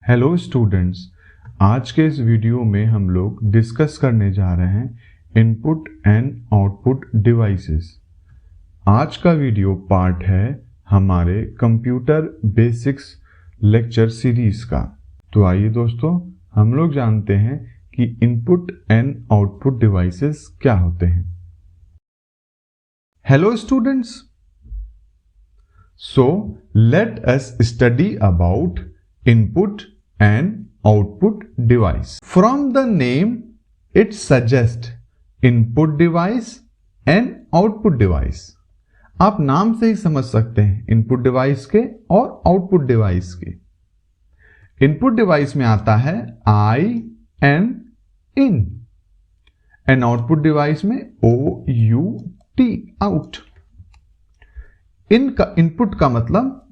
Hello students, आज के इस वीडियो में हम लोग डिस्कस करने जा रहे हैं इनपुट एंड आउटपुट डिवाइसेस। आज का वीडियो पार्ट है हमारे कंप्यूटर बेसिक्स लेक्चर सीरीज का। तो आइए दोस्तों, हम लोग जानते हैं कि इनपुट एंड आउटपुट डिवाइसेस क्या होते हैं। Hello students, so let us study about input and output device. From the name, it suggests input device and output device. आप नाम से ही समझ सकते हैं इनपुट डिवाइस के और आउटपुट डिवाइस के। इनपुट डिवाइस में आता है I N in and output device में O U T out. Input का मतलब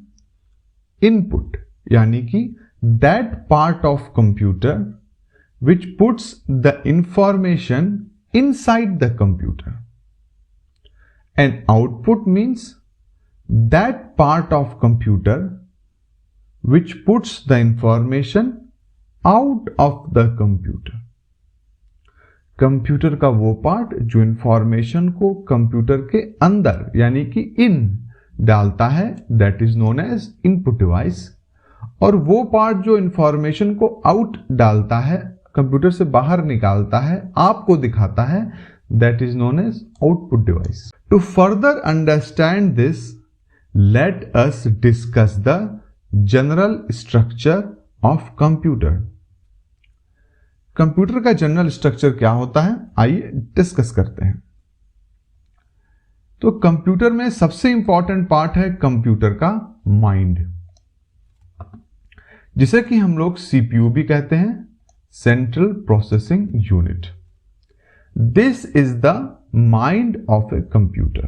इनपुट यानी कि that part of computer which puts the information inside the computer, and output means that part of computer which puts the information out of the computer. Computer का वो part जो information को computer के अंदर यानी कि इन डालता है, that is known as input device, और वो पार्ट जो इंफॉर्मेशन को आउट डालता है, कंप्यूटर से बाहर निकालता है, आपको दिखाता है, that is known as output device. To further understand this, let us discuss the general structure of computer. Computer का जनरल स्ट्रक्चर क्या होता है, आइए डिस्कस करते हैं। तो कंप्यूटर में सबसे इंपॉर्टेंट पार्ट है कंप्यूटर का माइंड, जिसे कि हम लोग सीपीयू भी कहते हैं, central processing unit. This is the mind of a computer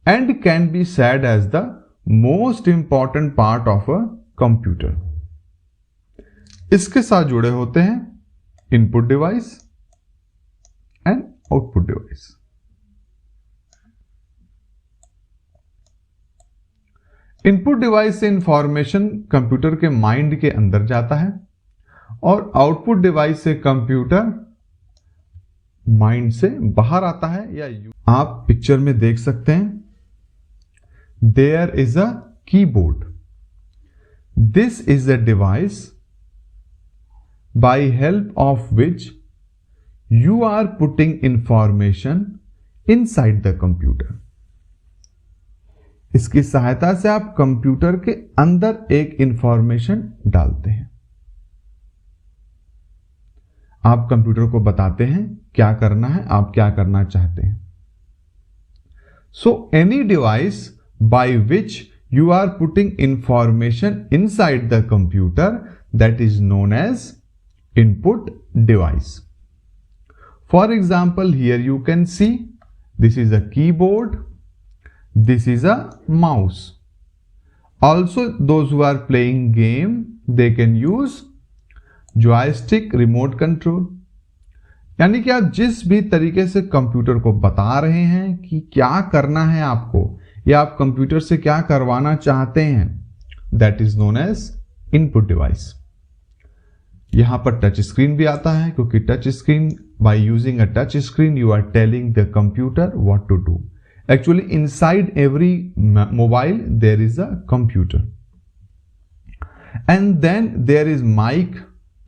and can be said as the most important part of a computer. इसके साथ जुड़े होते हैं input device and output device. Input device से इंफॉर्मेशन कंप्यूटर के mind के अंदर जाता है और आउटपुट डिवाइस से कंप्यूटर माइंड से बाहर आता है। या आप पिक्चर में देख सकते हैं, there is a keyboard. This is a device by help of which you are putting information inside the computer. इसकी सहायता से आप कंप्यूटर के अंदर एक इंफॉर्मेशन डालते हैं। आप कंप्यूटर को बताते हैं क्या करना है, आप क्या करना चाहते हैं। So any device by which you are putting information inside the computer, that is known as input device. For example, here you can see this is a keyboard, this is a mouse. Also, those who are playing game, they can use joystick, remote control. यानी कि आप जिस भी तरीके से computer को बता रहे हैं कि क्या करना है आपको, या आप कंप्यूटर से क्या करवाना चाहते हैं, that is known as input device. यहां पर टच स्क्रीन भी आता है, क्योंकि touch screen, by using a touch screen, you are telling the computer what to do. Actually, inside every mobile there is a computer, and then there is mic,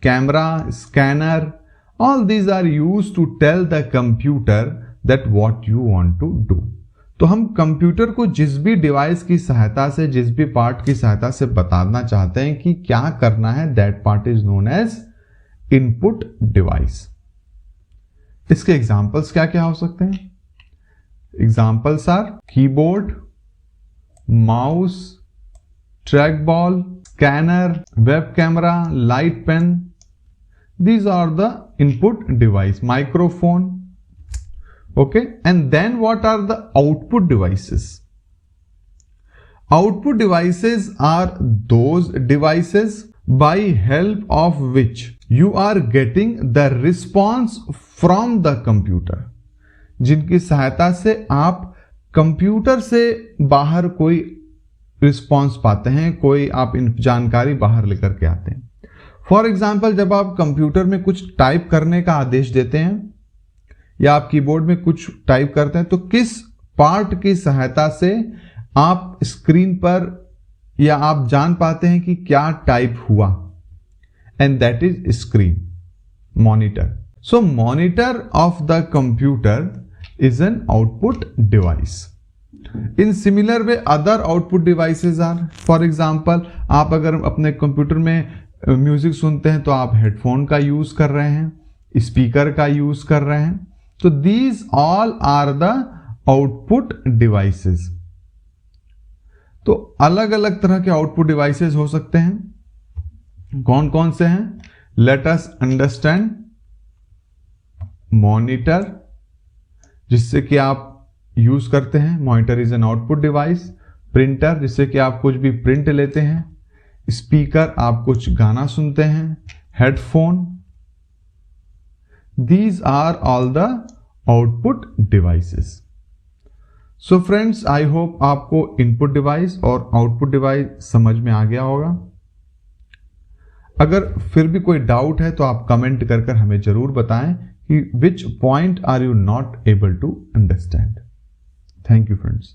camera, scanner. All these are used to tell the computer that what you want to do. तो हम computer को जिस भी device की सहायता से, जिस भी पार्ट की सहायता से बताना चाहते हैं कि क्या करना है, that part is known as input device. इसके एग्जाम्पल्स क्या क्या हो सकते हैं? Examples are keyboard, mouse, trackball, scanner, web camera, light pen. These are the input device. Microphone. Okay. And then what are the output devices? Output devices are those devices by help of which you are getting the response from the computer. जिनकी सहायता से आप computer से बाहर कोई response पाते हैं, कोई आप जानकारी बाहर लेकर के आते हैं। फॉर एग्जाम्पल, जब आप कंप्यूटर में कुछ टाइप करने का आदेश देते हैं या आप कीबोर्ड में कुछ टाइप करते हैं, तो किस पार्ट की सहायता से आप स्क्रीन पर या आप जान पाते हैं कि क्या टाइप हुआ? And that is screen, monitor. So monitor of the computer is an output device. In similar way, other output devices are, for example, आप अगर अपने कंप्यूटर में म्यूजिक सुनते हैं तो आप हेडफोन का यूज कर रहे हैं, स्पीकर का यूज कर रहे हैं, तो these all are the output devices. तो अलग अलग तरह के आउटपुट डिवाइसेस हो सकते हैं। कौन कौन से हैं? Let us understand मॉनिटर, जिससे कि आप यूज करते हैं, monitor is an output device. Printer, जिससे कि आप कुछ भी प्रिंट लेते हैं। स्पीकर, आप कुछ गाना सुनते हैं। Headphone, these are all the output devices. So friends, I hope आपको इनपुट डिवाइस और आउटपुट डिवाइस समझ में आ गया होगा। अगर फिर भी कोई डाउट है तो आप कमेंट कर हमें जरूर बताएं कि which point are you not able to understand. Thank you, friends.